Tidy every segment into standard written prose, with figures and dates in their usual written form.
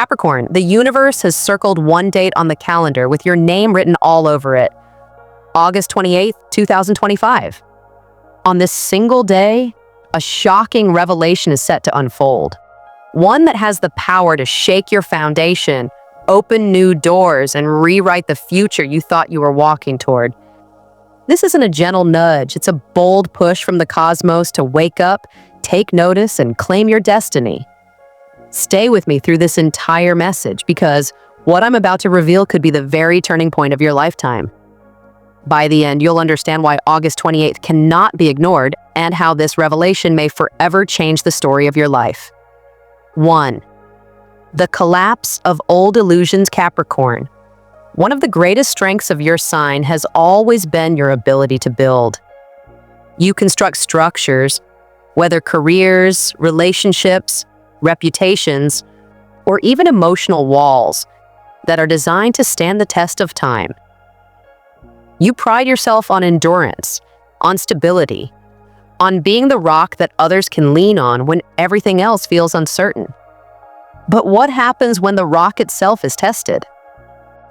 Capricorn, the universe has circled one date on the calendar with your name written all over it. August 28th, 2025. On this single day, a shocking revelation is set to unfold. One that has the power to shake your foundation, open new doors, and rewrite the future you thought you were walking toward. This isn't a gentle nudge, it's a bold push from the cosmos to wake up, take notice, and claim your destiny. Stay with me through this entire message because what I'm about to reveal could be the very turning point of your lifetime. By the end, you'll understand why August 28th cannot be ignored and how this revelation may forever change the story of your life. 1. The collapse of old illusions, Capricorn. One of the greatest strengths of your sign has always been your ability to build. You construct structures, whether careers, relationships, reputations, or even emotional walls that are designed to stand the test of time. You pride yourself on endurance, on stability, on being the rock that others can lean on when everything else feels uncertain. But what happens when the rock itself is tested?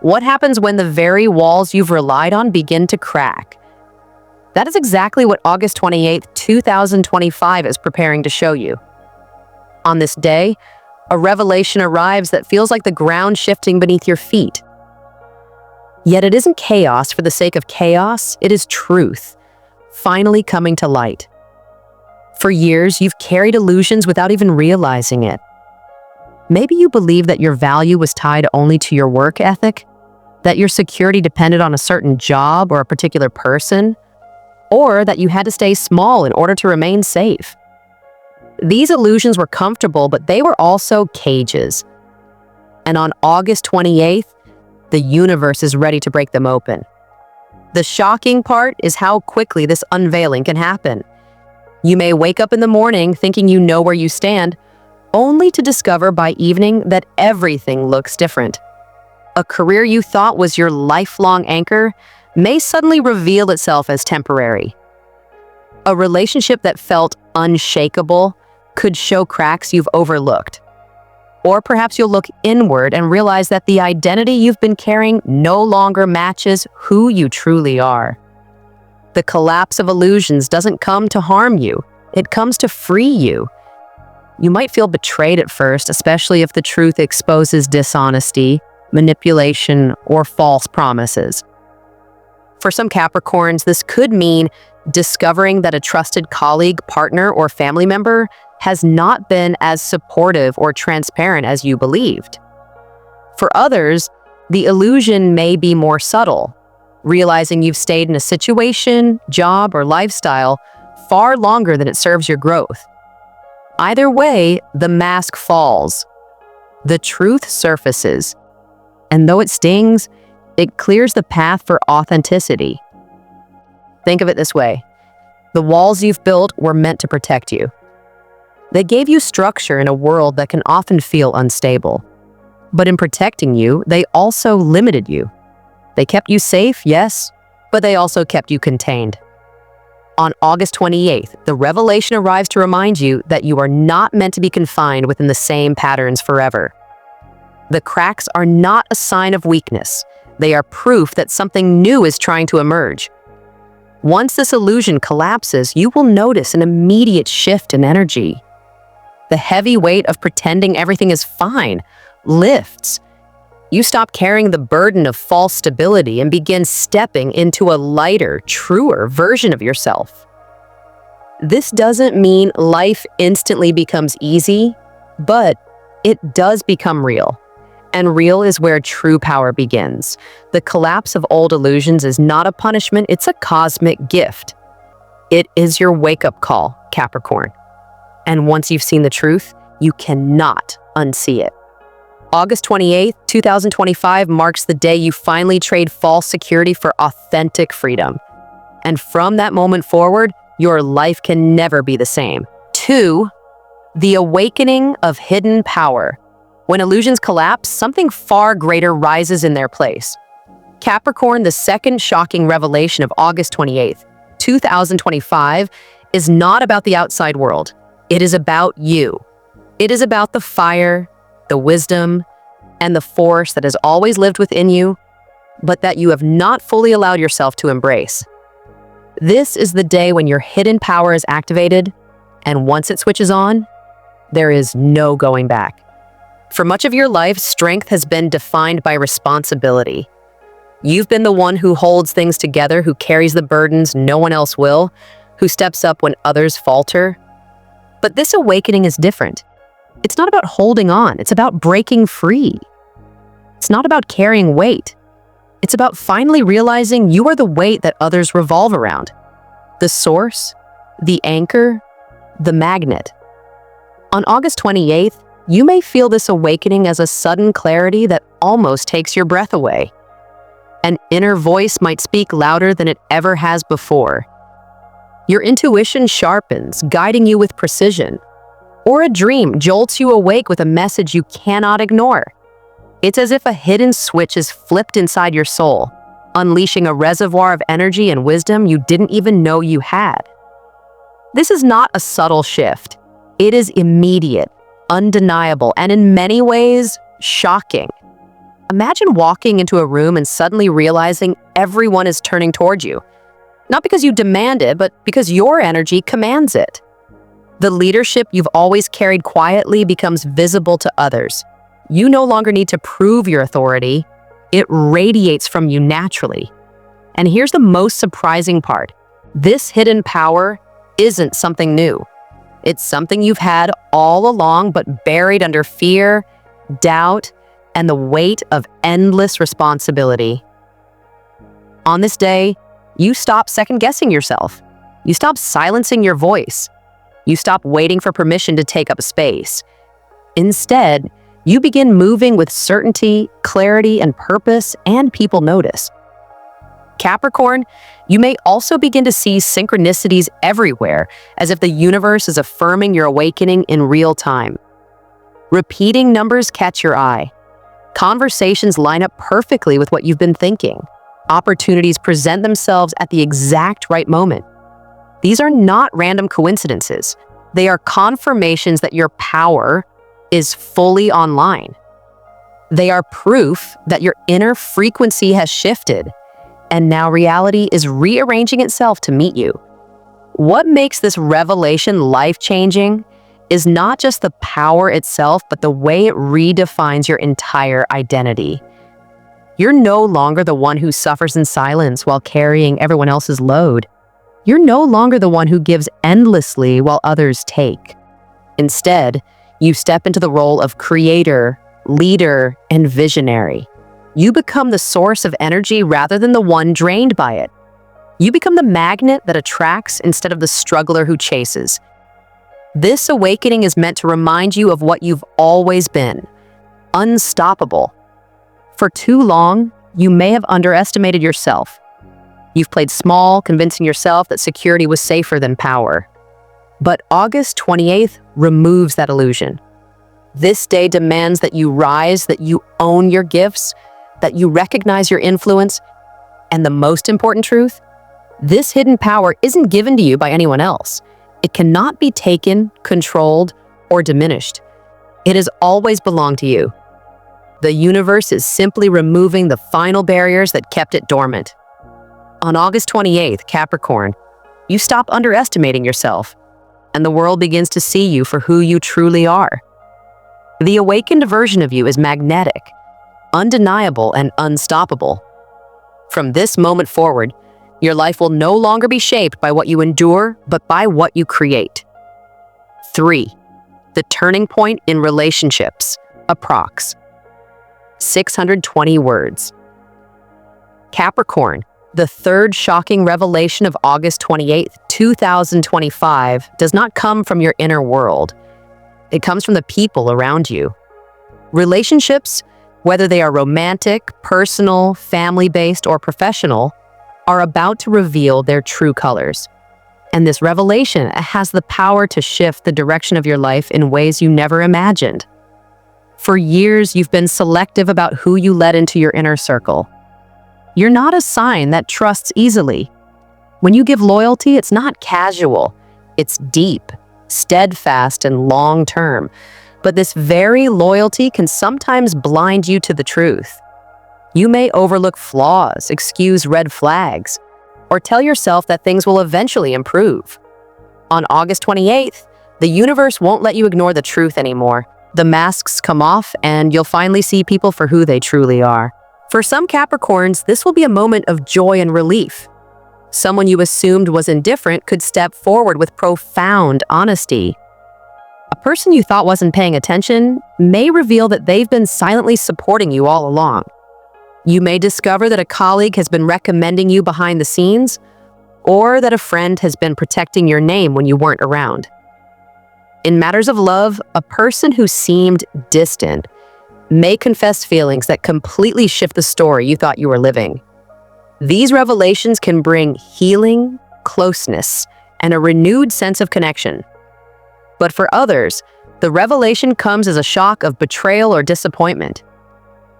What happens when the very walls you've relied on begin to crack? That is exactly what August 28th, 2025 is preparing to show you. On this day, a revelation arrives that feels like the ground shifting beneath your feet. Yet it isn't chaos for the sake of chaos, it is truth, finally coming to light. For years, you've carried illusions without even realizing it. Maybe you believe that your value was tied only to your work ethic, that your security depended on a certain job or a particular person, or that you had to stay small in order to remain safe. These illusions were comfortable, but they were also cages. And on August 28th, the universe is ready to break them open. The shocking part is how quickly this unveiling can happen. You may wake up in the morning thinking you know where you stand, only to discover by evening that everything looks different. A career you thought was your lifelong anchor may suddenly reveal itself as temporary. A relationship that felt unshakable could show cracks you've overlooked. Or perhaps you'll look inward and realize that the identity you've been carrying no longer matches who you truly are. The collapse of illusions doesn't come to harm you, it comes to free you. You might feel betrayed at first, especially if the truth exposes dishonesty, manipulation, or false promises. For some Capricorns, this could mean discovering that a trusted colleague, partner, or family member has not been as supportive or transparent as you believed. For others, the illusion may be more subtle, realizing you've stayed in a situation, job, or lifestyle far longer than it serves your growth. Either way, the mask falls. The truth surfaces. And though it stings, it clears the path for authenticity. Think of it this way. The walls you've built were meant to protect you. They gave you structure in a world that can often feel unstable. But in protecting you, they also limited you. They kept you safe, yes, but they also kept you contained. On August 28th, the revelation arrives to remind you that you are not meant to be confined within the same patterns forever. The cracks are not a sign of weakness. They are proof that something new is trying to emerge. Once this illusion collapses, you will notice an immediate shift in energy. The heavy weight of pretending everything is fine lifts. You stop carrying the burden of false stability and begin stepping into a lighter, truer version of yourself. This doesn't mean life instantly becomes easy, but it does become real. And real is where true power begins. The collapse of old illusions is not a punishment, it's a cosmic gift. It is your wake-up call, Capricorn. And once you've seen the truth, you cannot unsee it. August 28th, 2025 marks the day you finally trade false security for authentic freedom. And from that moment forward, your life can never be the same. 2. The awakening of hidden power. When illusions collapse, something far greater rises in their place. Capricorn, the second shocking revelation of August 28th, 2025, is not about the outside world. It is about you. It is about the fire, the wisdom, and the force that has always lived within you, but that you have not fully allowed yourself to embrace. This is the day when your hidden power is activated, and once it switches on, there is no going back. For much of your life, strength has been defined by responsibility. You've been the one who holds things together, who carries the burdens no one else will, who steps up when others falter. But this awakening is different. It's not about holding on, it's about breaking free. It's not about carrying weight. It's about finally realizing you are the weight that others revolve around. The source, the anchor, the magnet. On August 28th, you may feel this awakening as a sudden clarity that almost takes your breath away. An inner voice might speak louder than it ever has before. Your intuition sharpens, guiding you with precision. Or a dream jolts you awake with a message you cannot ignore. It's as if a hidden switch is flipped inside your soul, unleashing a reservoir of energy and wisdom you didn't even know you had. This is not a subtle shift. It is immediate, undeniable, and in many ways, shocking. Imagine walking into a room and suddenly realizing everyone is turning towards you. Not because you demand it, but because your energy commands it. The leadership you've always carried quietly becomes visible to others. You no longer need to prove your authority. It radiates from you naturally. And here's the most surprising part. This hidden power isn't something new. It's something you've had all along, but buried under fear, doubt, and the weight of endless responsibility. On this day, you stop second-guessing yourself. You stop silencing your voice. You stop waiting for permission to take up space. Instead, you begin moving with certainty, clarity, and purpose, and people notice. Capricorn, you may also begin to see synchronicities everywhere, as if the universe is affirming your awakening in real time. Repeating numbers catch your eye. Conversations line up perfectly with what you've been thinking. Opportunities present themselves at the exact right moment. These are not random coincidences. They are confirmations that your power is fully online. They are proof that your inner frequency has shifted, and now reality is rearranging itself to meet you. What makes this revelation life-changing is not just the power itself, but the way it redefines your entire identity. You're no longer the one who suffers in silence while carrying everyone else's load. You're no longer the one who gives endlessly while others take. Instead, you step into the role of creator, leader, and visionary. You become the source of energy rather than the one drained by it. You become the magnet that attracts instead of the struggler who chases. This awakening is meant to remind you of what you've always been: unstoppable. For too long, you may have underestimated yourself. You've played small, convincing yourself that security was safer than power. But August 28th removes that illusion. This day demands that you rise, that you own your gifts, that you recognize your influence, and the most important truth, this hidden power isn't given to you by anyone else. It cannot be taken, controlled, or diminished. It has always belonged to you. The universe is simply removing the final barriers that kept it dormant. On August 28th, Capricorn, you stop underestimating yourself, and the world begins to see you for who you truly are. The awakened version of you is magnetic, undeniable, and unstoppable. From this moment forward, your life will no longer be shaped by what you endure, but by what you create. 3. The turning point in relationships, approx. 620 words. Capricorn, the third shocking revelation of August 28th, 2025, does not come from your inner world. It comes from the people around you. Relationships, whether they are romantic, personal, family-based, or professional, are about to reveal their true colors. And this revelation has the power to shift the direction of your life in ways you never imagined. For years, you've been selective about who you let into your inner circle. You're not a sign that trusts easily. When you give loyalty, it's not casual. It's deep, steadfast, and long-term. But this very loyalty can sometimes blind you to the truth. You may overlook flaws, excuse red flags, or tell yourself that things will eventually improve. On August 28th, the universe won't let you ignore the truth anymore. The masks come off, and you'll finally see people for who they truly are. For some Capricorns, this will be a moment of joy and relief. Someone you assumed was indifferent could step forward with profound honesty. A person you thought wasn't paying attention may reveal that they've been silently supporting you all along. You may discover that a colleague has been recommending you behind the scenes, or that a friend has been protecting your name when you weren't around. In matters of love, a person who seemed distant may confess feelings that completely shift the story you thought you were living. These revelations can bring healing, closeness, and a renewed sense of connection. But for others, the revelation comes as a shock of betrayal or disappointment.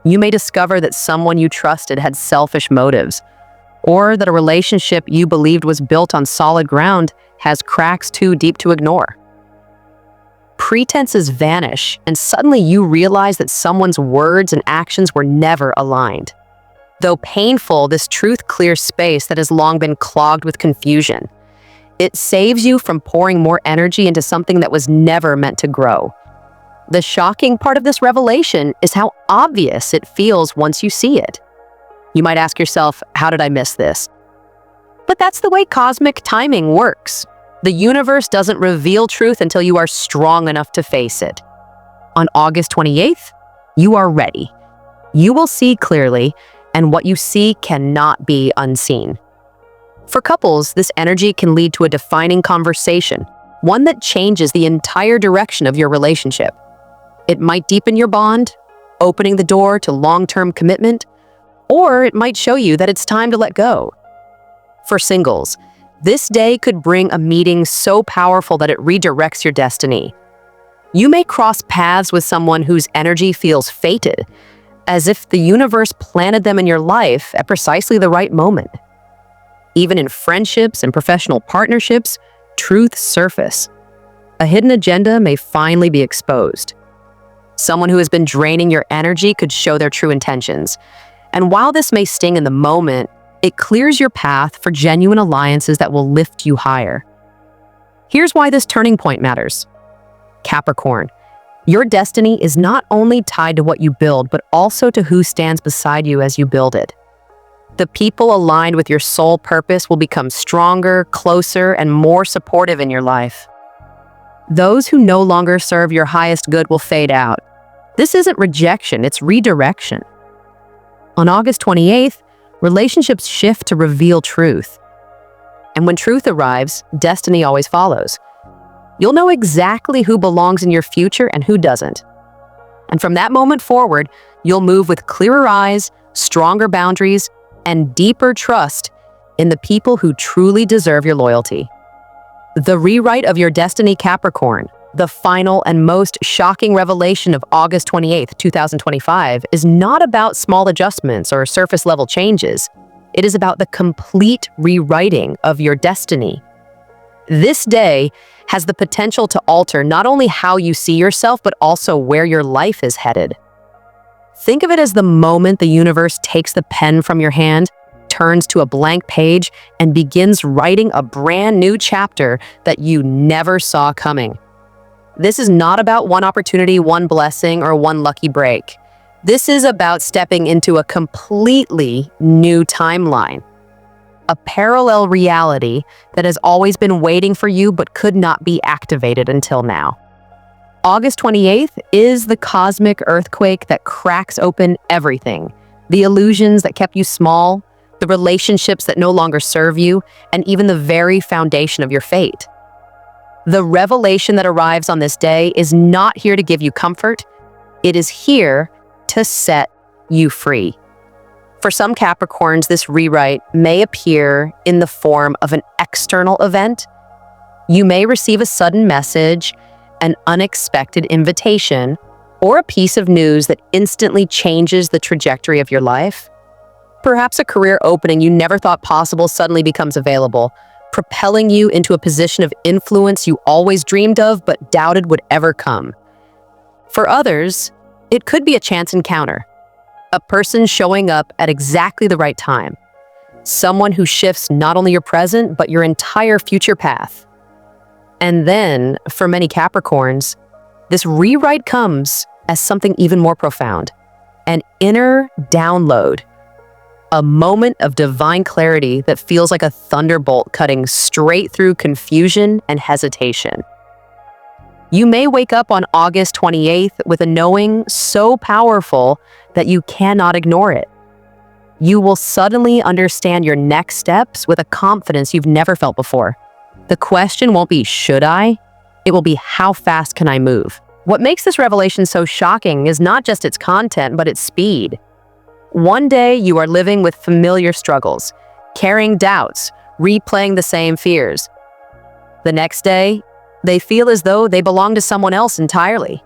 You may discover that someone you trusted had selfish motives, or that a relationship you believed was built on solid ground has cracks too deep to ignore. Pretenses vanish, and suddenly you realize that someone's words and actions were never aligned. Though painful, this truth clears space that has long been clogged with confusion. It saves you from pouring more energy into something that was never meant to grow. The shocking part of this revelation is how obvious it feels once you see it. You might ask yourself, how did I miss this? But that's the way cosmic timing works. The universe doesn't reveal truth until you are strong enough to face it. On August 28th, you are ready. You will see clearly, and what you see cannot be unseen. For couples, this energy can lead to a defining conversation, one that changes the entire direction of your relationship. It might deepen your bond, opening the door to long-term commitment, or it might show you that it's time to let go. For singles, this day could bring a meeting so powerful that it redirects your destiny. You may cross paths with someone whose energy feels fated, as if the universe planted them in your life at precisely the right moment. Even in friendships and professional partnerships, truths surface. A hidden agenda may finally be exposed. Someone who has been draining your energy could show their true intentions. And while this may sting in the moment, it clears your path for genuine alliances that will lift you higher. Here's why this turning point matters. Capricorn, your destiny is not only tied to what you build, but also to who stands beside you as you build it. The people aligned with your soul purpose will become stronger, closer, and more supportive in your life. Those who no longer serve your highest good will fade out. This isn't rejection, it's redirection. On August 28th, relationships shift to reveal truth. And when truth arrives, destiny always follows. You'll know exactly who belongs in your future and who doesn't. And from that moment forward, you'll move with clearer eyes, stronger boundaries, and deeper trust in the people who truly deserve your loyalty. The rewrite of your destiny, Capricorn, the final and most shocking revelation of August 28th, 2025, is not about small adjustments or surface-level changes. It is about the complete rewriting of your destiny. This day has the potential to alter not only how you see yourself, but also where your life is headed. Think of it as the moment the universe takes the pen from your hand, turns to a blank page, and begins writing a brand new chapter that you never saw coming. This is not about one opportunity, one blessing, or one lucky break. This is about stepping into a completely new timeline. A parallel reality that has always been waiting for you but could not be activated until now. August 28th is the cosmic earthquake that cracks open everything. The illusions that kept you small, the relationships that no longer serve you, and even the very foundation of your fate. The revelation that arrives on this day is not here to give you comfort. It is here to set you free. For some Capricorns, this rewrite may appear in the form of an external event. You may receive a sudden message, an unexpected invitation, or a piece of news that instantly changes the trajectory of your life. Perhaps a career opening you never thought possible suddenly becomes available, propelling you into a position of influence you always dreamed of but doubted would ever come. For others, it could be a chance encounter, a person showing up at exactly the right time, someone who shifts not only your present, but your entire future path. And then, for many Capricorns, this rewrite comes as something even more profound, an inner download, a moment of divine clarity that feels like a thunderbolt cutting straight through confusion and hesitation. You may wake up on August 28th with a knowing so powerful that you cannot ignore it. You will suddenly understand your next steps with a confidence you've never felt before. The question won't be, should I? It will be, how fast can I move? What makes this revelation so shocking is not just its content, but its speed. One day you are living with familiar struggles, carrying doubts, replaying the same fears. The next day, they feel as though they belong to someone else entirely.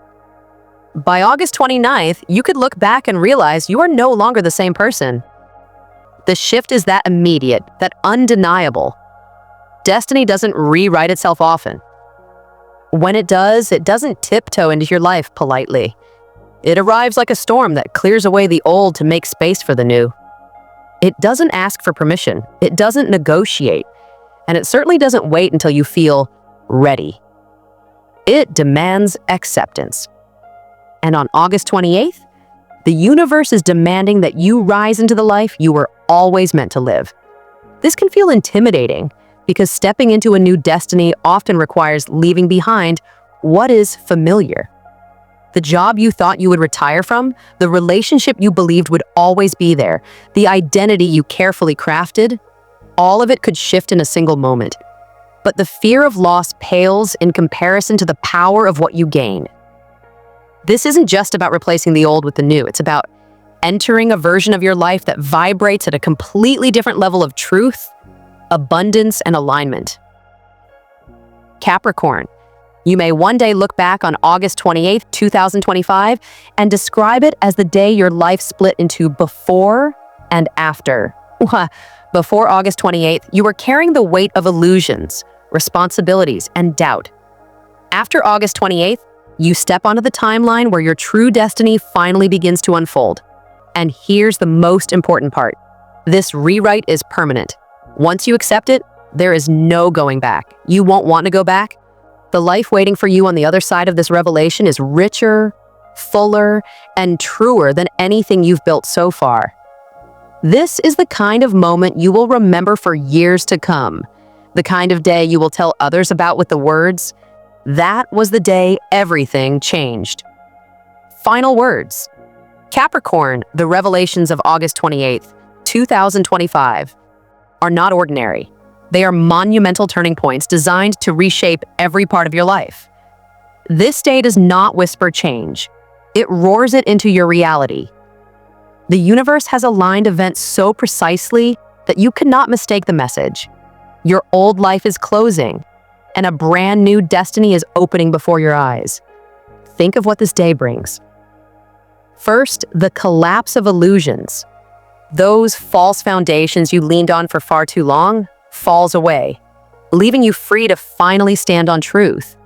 By August 29th, you could look back and realize you are no longer the same person. The shift is that immediate, that undeniable. Destiny doesn't rewrite itself often. When it doesn't tiptoe into your life politely. It arrives like a storm that clears away the old to make space for the new. It doesn't ask for permission. It doesn't negotiate. And it certainly doesn't wait until you feel ready. It demands acceptance. And on August 28th, the universe is demanding that you rise into the life you were always meant to live. This can feel intimidating because stepping into a new destiny often requires leaving behind what is familiar. The job you thought you would retire from, the relationship you believed would always be there, the identity you carefully crafted, all of it could shift in a single moment. But the fear of loss pales in comparison to the power of what you gain. This isn't just about replacing the old with the new. It's about entering a version of your life that vibrates at a completely different level of truth, abundance, and alignment. Capricorn, you may one day look back on August 28th, 2025, and describe it as the day your life split into before and after. Before August 28th, you were carrying the weight of illusions, responsibilities, and doubt. After August 28th, you step onto the timeline where your true destiny finally begins to unfold. And here's the most important part. This rewrite is permanent. Once you accept it, there is no going back. You won't want to go back. The life waiting for you on the other side of this revelation is richer, fuller, and truer than anything you've built so far. This is the kind of moment you will remember for years to come. The kind of day you will tell others about with the words, "That was the day everything changed." Final words. Capricorn, the revelations of August 28th, 2025, are not ordinary. They are monumental turning points designed to reshape every part of your life. This day does not whisper change. It roars it into your reality. The universe has aligned events so precisely that you cannot mistake the message. Your old life is closing, and a brand new destiny is opening before your eyes. Think of what this day brings. First, the collapse of illusions. Those false foundations you leaned on for far too long falls away, leaving you free to finally stand on truth.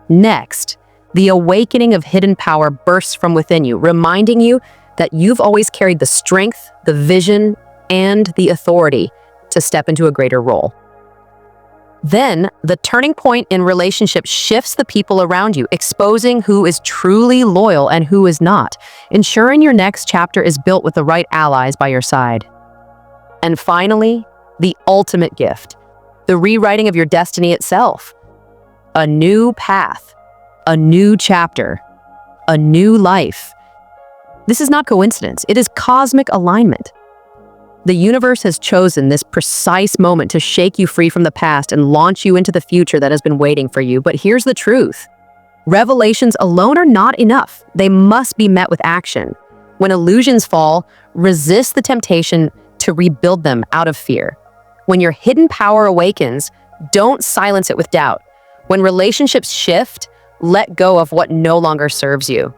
Next, the awakening of hidden power bursts from within you, reminding you that you've always carried the strength, the vision, and the authority to step into a greater role. Then, the turning point in relationships shifts the people around you, exposing who is truly loyal and who is not, ensuring your next chapter is built with the right allies by your side. And finally, the ultimate gift, the rewriting of your destiny itself. A new path, a new chapter, a new life. This is not coincidence, it is cosmic alignment. The universe has chosen this precise moment to shake you free from the past and launch you into the future that has been waiting for you. But here's the truth. Revelations alone are not enough. They must be met with action. When illusions fall, resist the temptation to rebuild them out of fear. When your hidden power awakens, don't silence it with doubt. When relationships shift, let go of what no longer serves you.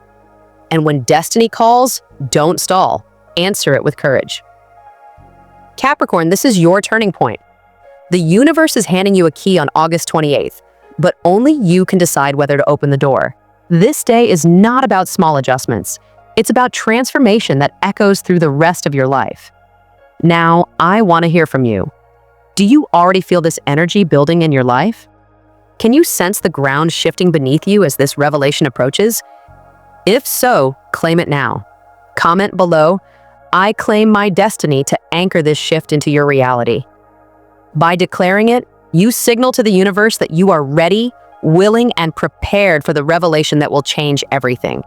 And when destiny calls, don't stall. Answer it with courage. Capricorn, this is your turning point. The universe is handing you a key on August 28th, but only you can decide whether to open the door. This day is not about small adjustments. It's about transformation that echoes through the rest of your life. Now, I want to hear from you. Do you already feel this energy building in your life? Can you sense the ground shifting beneath you as this revelation approaches? If so, claim it now. Comment below, "I claim my destiny," to anchor this shift into your reality. By declaring it, you signal to the universe that you are ready, willing, and prepared for the revelation that will change everything.